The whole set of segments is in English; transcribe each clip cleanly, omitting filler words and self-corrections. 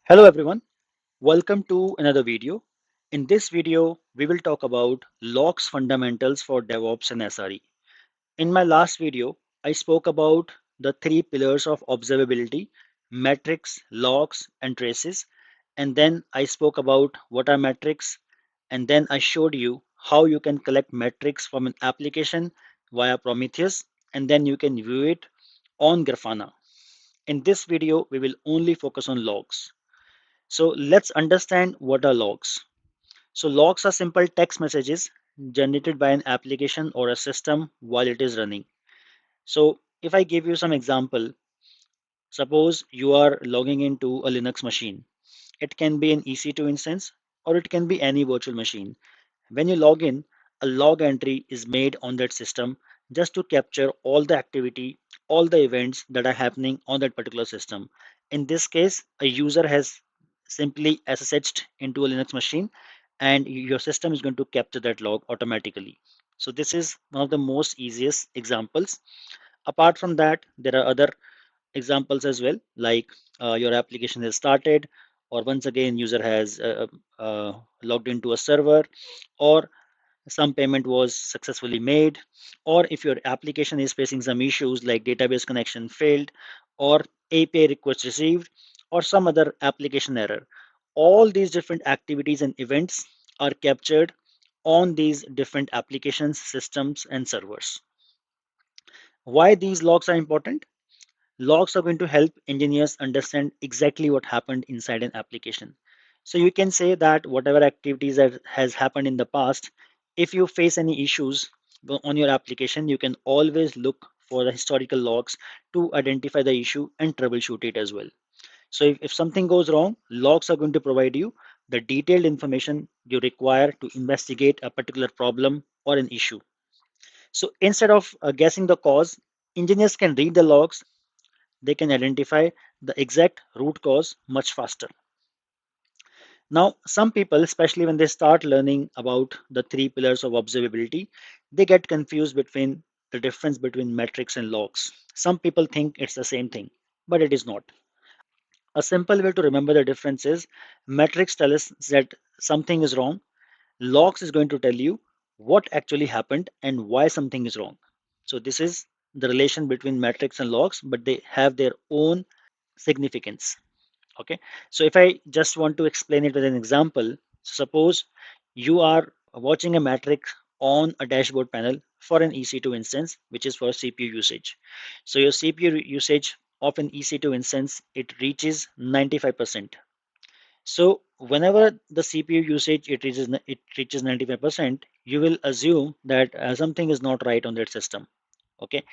Hello everyone, welcome to another video. In this video, we will talk about logs fundamentals for DevOps and SRE. In my last video, I spoke about the three pillars of observability, metrics, logs, and traces. And then I spoke about what are metrics, and then I showed you how you can collect metrics from an application via Prometheus, and then you can view it on Grafana. In this video, we will only focus on logs. So let's understand what are logs. So logs are simple text messages generated by an application or a system while it is running. So if I give you some example, suppose you are logging into a Linux machine. It can be an EC2 instance or it can be any virtual machine. When you log in, a log entry is made on that system just to capture all the activity, all the events that are happening on that particular system. In this case, a user has simply SSH'd into a Linux machine and your system is going to capture that log automatically. So this is one of the most easiest examples. Apart from that, there are other examples as well, like your application has started, or once again user has logged into a server, or some payment was successfully made, or if your application is facing some issues like database connection failed, or API request received, or some other application error. All these different activities and events are captured on these different applications, systems, and servers. Why these logs are important? Logs are going to help engineers understand exactly what happened inside an application. So you can say that whatever activities that has happened in the past, if you face any issues on your application, you can always look for the historical logs to identify the issue and troubleshoot it as well. So if something goes wrong, logs are going to provide you the detailed information you require to investigate a particular problem or an issue. So instead of guessing the cause, engineers can read the logs. They can identify the exact root cause much faster. Now, some people, especially when they start learning about the three pillars of observability, they get confused between the difference between metrics and logs. Some people think it's the same thing, but it is not. A simple way to remember the difference is metrics tell us that something is wrong. Logs is going to tell you what actually happened and why something is wrong. So this is the relation between metrics and logs, but they have their own significance. Okay, so if I just want to explain it with an example, so suppose you are watching a metric on a dashboard panel for an EC2 instance, which is for CPU usage. So your CPU usage of an EC2 instance, it reaches 95%. So whenever the CPU usage it reaches 95%, you will assume that something is not right on that system. Okay,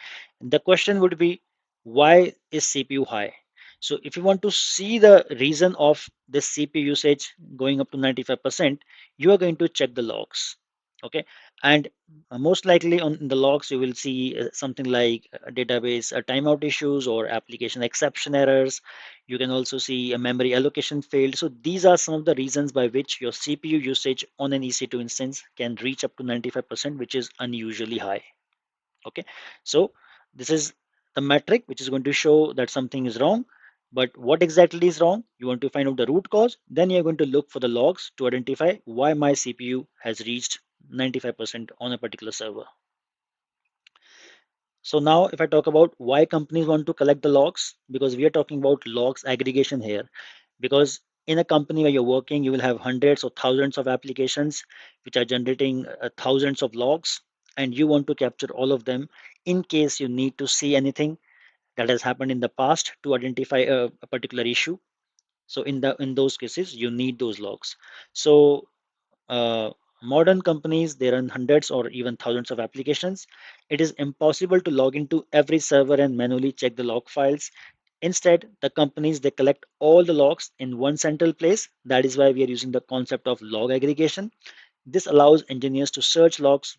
the question would be, why is CPU high? So if you want to see the reason of this CPU usage going up to 95%, you are going to check the logs. Okay, and most likely on the logs you will see something like database timeout issues or application exception errors. You can also see a memory allocation failed. So these are some of the reasons by which your CPU usage on an EC2 instance can reach up to 95%, which is unusually high. Okay, so this is the metric which is going to show that something is wrong. But what exactly is wrong? You want to find out the root cause, then you're going to look for the logs to identify why my CPU has reached 95% on a particular server. So now if I talk about why companies want to collect the logs, because we are talking about logs aggregation here, because in a company where you're working, you will have hundreds or thousands of applications which are generating thousands of logs, and you want to capture all of them in case you need to see anything that has happened in the past to identify a particular issue. So in those cases, you need those logs. So uh, modern companies, they run hundreds or even thousands of applications. It is impossible to log into every server and manually check the log files. Instead, the companies, they collect all the logs in one central place. That is why we are using the concept of log aggregation. This allows engineers to search logs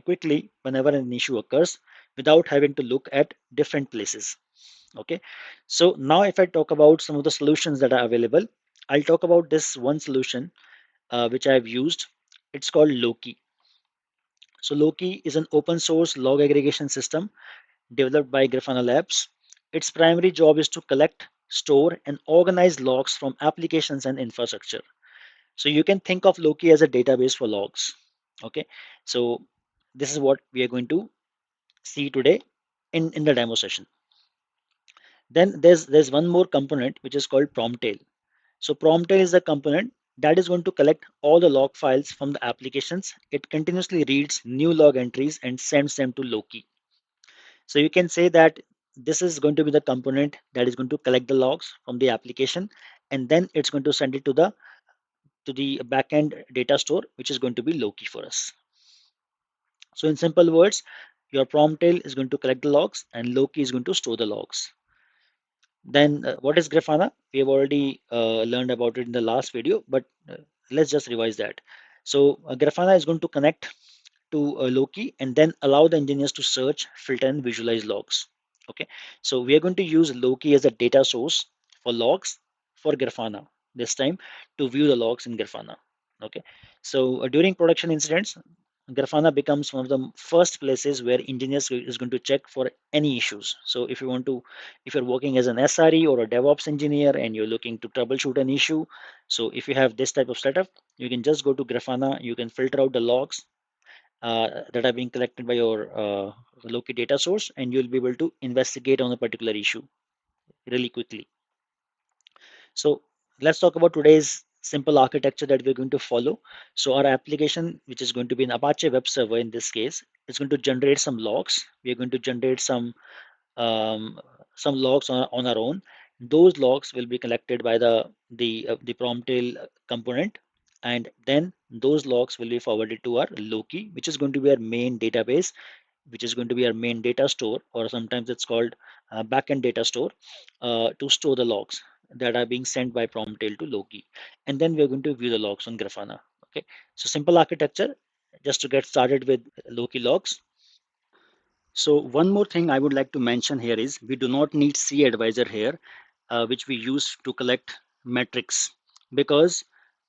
quickly whenever an issue occurs without having to look at different places. Okay, so now if I talk about some of the solutions that are available, I'll talk about this one solution which I've used. It's called Loki. So Loki is an open source log aggregation system developed by Grafana Labs. Its primary job is to collect store, and organize logs from applications and infrastructure. So you can think of Loki as a database for logs. Okay, so this is what we are going to see today in the demo session. Then there's one more component which is called Promtail. So Promtail is the component that is going to collect all the log files from the applications. It continuously reads new log entries and sends them to Loki. So you can say that this is going to be the component that is going to collect the logs from the application, and then it's going to send it to the backend data store, which is going to be Loki for us. So in simple words, your Promtail is going to collect the logs and Loki is going to store the logs. Then what is Grafana? We have already learned about it in the last video, but let's just revise that. So Grafana is going to connect to Loki and then allow the engineers to search, filter, and visualize logs. Okay, so we are going to use Loki as a data source for logs for Grafana this time to view the logs in Grafana. Okay, so during production incidents, Grafana becomes one of the first places where engineers is going to check for any issues. So if you're working as an SRE or a DevOps engineer and you're looking to troubleshoot an issue, so if you have this type of setup, you can just go to Grafana, you can filter out the logs that are being collected by your Loki data source, and you'll be able to investigate on a particular issue really quickly. So let's talk about today's simple architecture that we're going to follow. So our application, which is going to be an Apache web server in this case, is going to generate some logs. We are going to generate um, some logs on our own. Those logs will be collected by the Promtail component, and then those logs will be forwarded to our Loki, which is going to be our main database, which is going to be our main data store, or sometimes it's called backend data store, to store the logs that are being sent by Promtail to Loki. And then we're going to view the logs on Grafana. Okay, so simple architecture just to get started with Loki logs. So one more thing I would like to mention here is we do not need C advisor here, which we use to collect metrics, because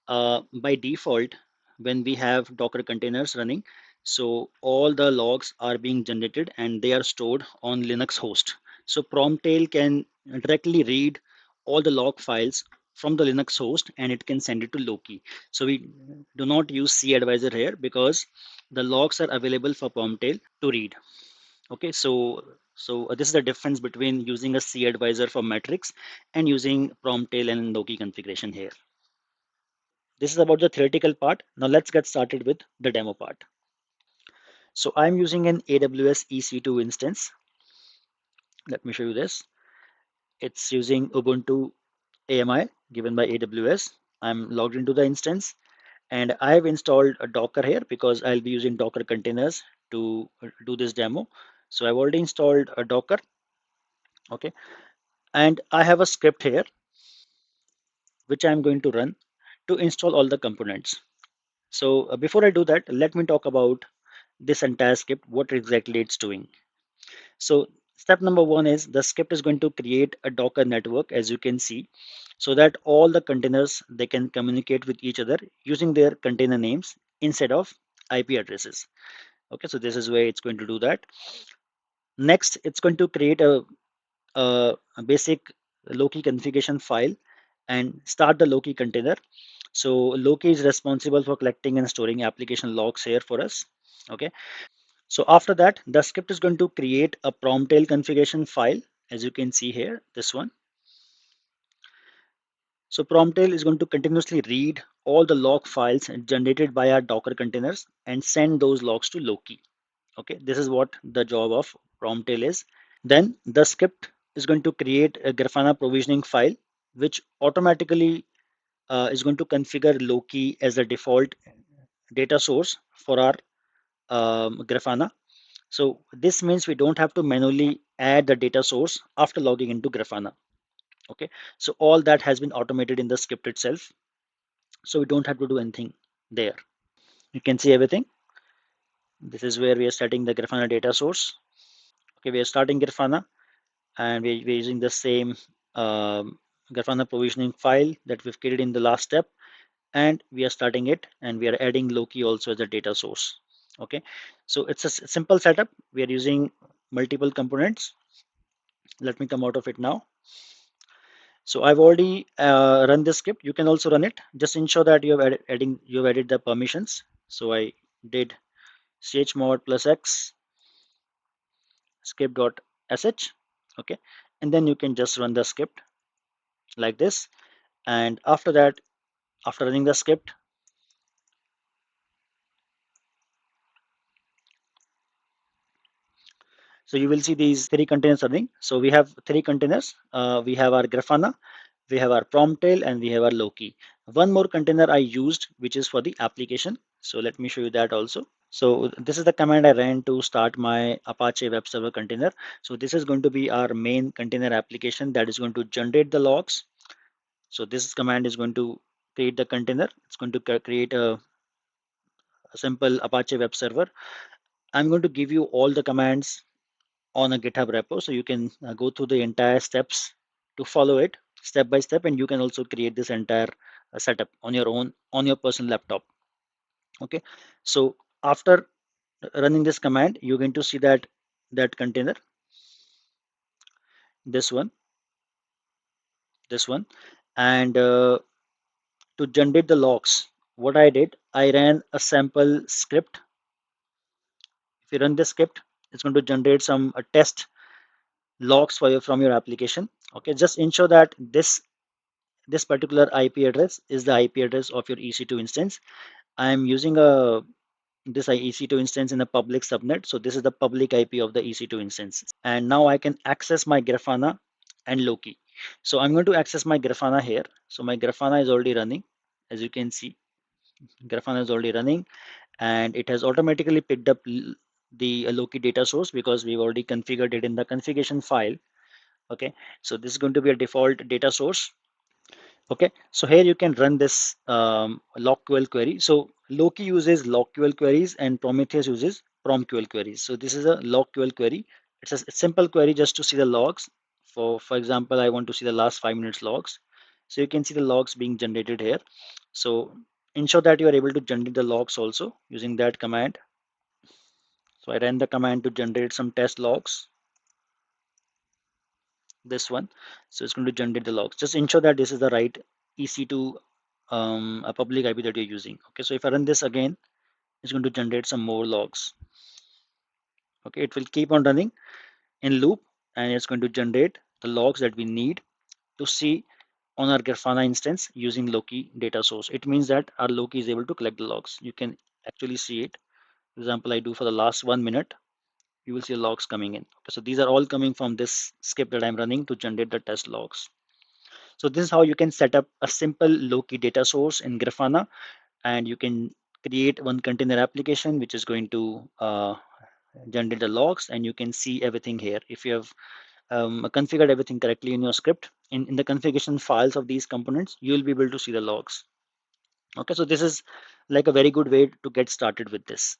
by default, when we have Docker containers running, so all the logs are being generated and they are stored on Linux host. So Promtail can directly read all the log files from the Linux host and it can send it to Loki. So we do not use C advisor here because the logs are available for Promtail to read. Okay, so this is the difference between using a C advisor for metrics and using Promtail and Loki configuration here. This is about the theoretical part. Now let's get started with the demo part. So I'm using an AWS EC2 instance. Let me show you this. It's using Ubuntu AMI given by AWS. I'm logged into the instance and I've installed a Docker here because I'll be using Docker containers to do this demo. So I've already installed a Docker. Okay, and I have a script here which I'm going to run to install all the components. So before I do that, let me talk about this entire script, what exactly it's doing. So step number one is the script is going to create a Docker network, as you can see, so that all the containers, they can communicate with each other using their container names instead of IP addresses. Okay, so this is where it's going to do that. Next, it's going to create a basic Loki configuration file and start the Loki container. So Loki is responsible for collecting and storing application logs here for us. Okay. So after that, the script is going to create a Promtail configuration file, as you can see here, this one. So Promtail is going to continuously read all the log files generated by our Docker containers and send those logs to Loki. Okay, this is what the job of Promtail is. Then the script is going to create a Grafana provisioning file, which automatically is going to configure Loki as a default data source for our Grafana. So this means we don't have to manually add the data source after logging into Grafana. Okay, so all that has been automated in the script itself. So we don't have to do anything there. You can see everything. This is where we are setting the Grafana data source. Okay, we are starting Grafana and we're using the same Grafana provisioning file that we've created in the last step, and we are starting it and we are adding Loki also as a data source. Okay, so it's a simple setup. We are using multiple components. Let me come out of it now. So I've already run this script. You can also run it. Just ensure that you've added the permissions. So I did chmod plus x script.sh. Okay, and then you can just run the script like this. And after that, after running the script, so you will see these three containers running. So we have three containers. We have our Grafana, we have our Promtail, and we have our Loki. One more container I used, which is for the application. So let me show you that also. So this is the command I ran to start my Apache web server container. So this is going to be our main container application that is going to generate the logs. So this command is going to create the container. It's going to create a simple Apache web server. I'm going to give you all the commands on a GitHub repo, so you can go through the entire steps to follow it step by step, and you can also create this entire setup on your own on your personal laptop. Okay, so after running this command, you're going to see that container, this one, this one, and to generate the logs, what I did, I ran a sample script. If you run this script, it's going to generate some test logs for you from your application. Okay, just ensure that this particular IP address is the IP address of your EC2 instance. I am using this EC2 instance in a public subnet. So this is the public IP of the EC2 instance. And now I can access my Grafana and Loki. So I'm going to access my Grafana here. So my Grafana is already running. As you can see, Grafana is already running, and it has automatically picked up the Loki data source because we've already configured it in the configuration file. Okay, so this is going to be a default data source. Okay, so here you can run this LogQL query. So Loki uses LogQL queries and Prometheus uses PromQL queries. So this is a LogQL query. It's a simple query just to see the logs. For example, I want to see the last 5 minutes logs. So you can see the logs being generated here. So ensure that you are able to generate the logs also using that command. So I ran the command to generate some test logs. This one. So it's going to generate the logs. Just ensure that this is the right EC2 a public IP that you're using. Okay, so if I run this again, it's going to generate some more logs. Okay, it will keep on running in loop, and it's going to generate the logs that we need to see on our Grafana instance using Loki data source. It means that our Loki is able to collect the logs. You can actually see it. For example, I do for the last 1 minute, you will see the logs coming in. Okay, so these are all coming from this script that I'm running to generate the test logs. So this is how you can set up a simple Loki data source in Grafana, and you can create one container application which is going to generate the logs, and you can see everything here. If you have configured everything correctly in your script, in the configuration files of these components, you will be able to see the logs. Okay, so this is like a very good way to get started with this.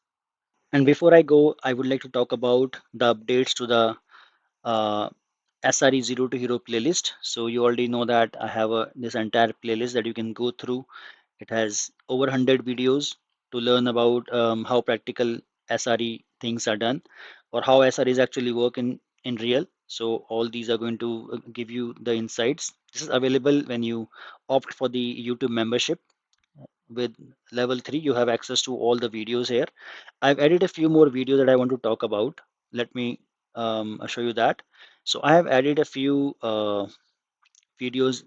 And before I go, I would like to talk about the updates to the uh, SRE 0 to Hero playlist. So you already know that I have this entire playlist that you can go through. It has over 100 videos to learn about how practical SRE things are done, or how SREs actually work in real. So all these are going to give you the insights. This is available when you opt for the YouTube membership. With level 3, you have access to all the videos here. I've added a few more videos that I want to talk about. Let me show you that. So I have added a few videos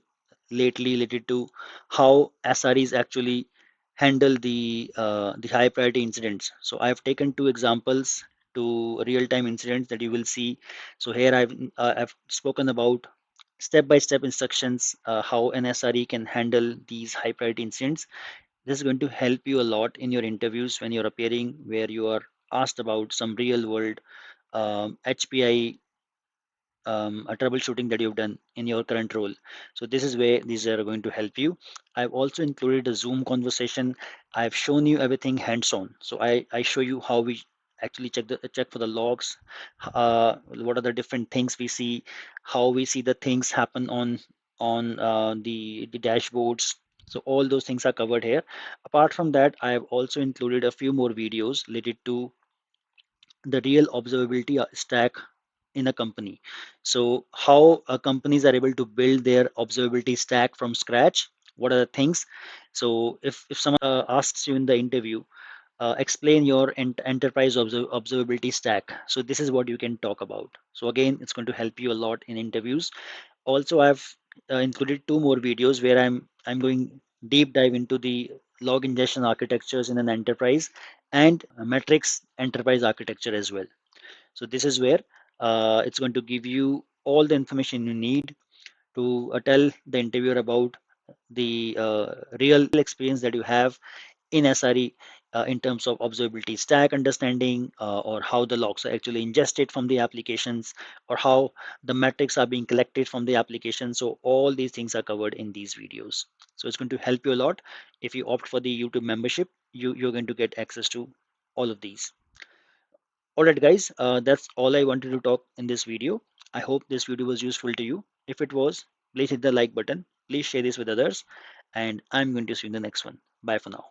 lately related to how SREs actually handle the high priority incidents. So I've taken two examples to real-time incidents that you will see. So here I've spoken about step-by-step instructions, how an SRE can handle these high priority incidents. This is going to help you a lot in your interviews when you're appearing, where you are asked about some real world HPI a troubleshooting that you've done in your current role. So this is where these are going to help you. I've also included a Zoom conversation. I've shown you everything hands-on. So I show you how we actually check for the logs, what are the different things we see, how we see the things happen on the dashboards. So all those things are covered here. Apart from that, I have also included a few more videos related to the real observability stack in a company. So how companies are able to build their observability stack from scratch. What are the things? So if someone asks you in the interview, explain your enterprise observability stack. So this is what you can talk about. So again, it's going to help you a lot in interviews. Also, I've included two more videos where I'm going deep dive into the log ingestion architectures in an enterprise and metrics enterprise architecture as well. So this is where it's going to give you all the information you need to tell the interviewer about the real experience that you have in SRE in terms of observability stack understanding, or how the logs are actually ingested from the applications, or how the metrics are being collected from the application. So all these things are covered in these videos. So it's going to help you a lot. If you opt for the YouTube membership, you're going to get access to all of these. All right, guys, that's all I wanted to talk in this video. I hope this video was useful to you. If it was, please hit the like button. Please share this with others. And I'm going to see you in the next one. Bye for now.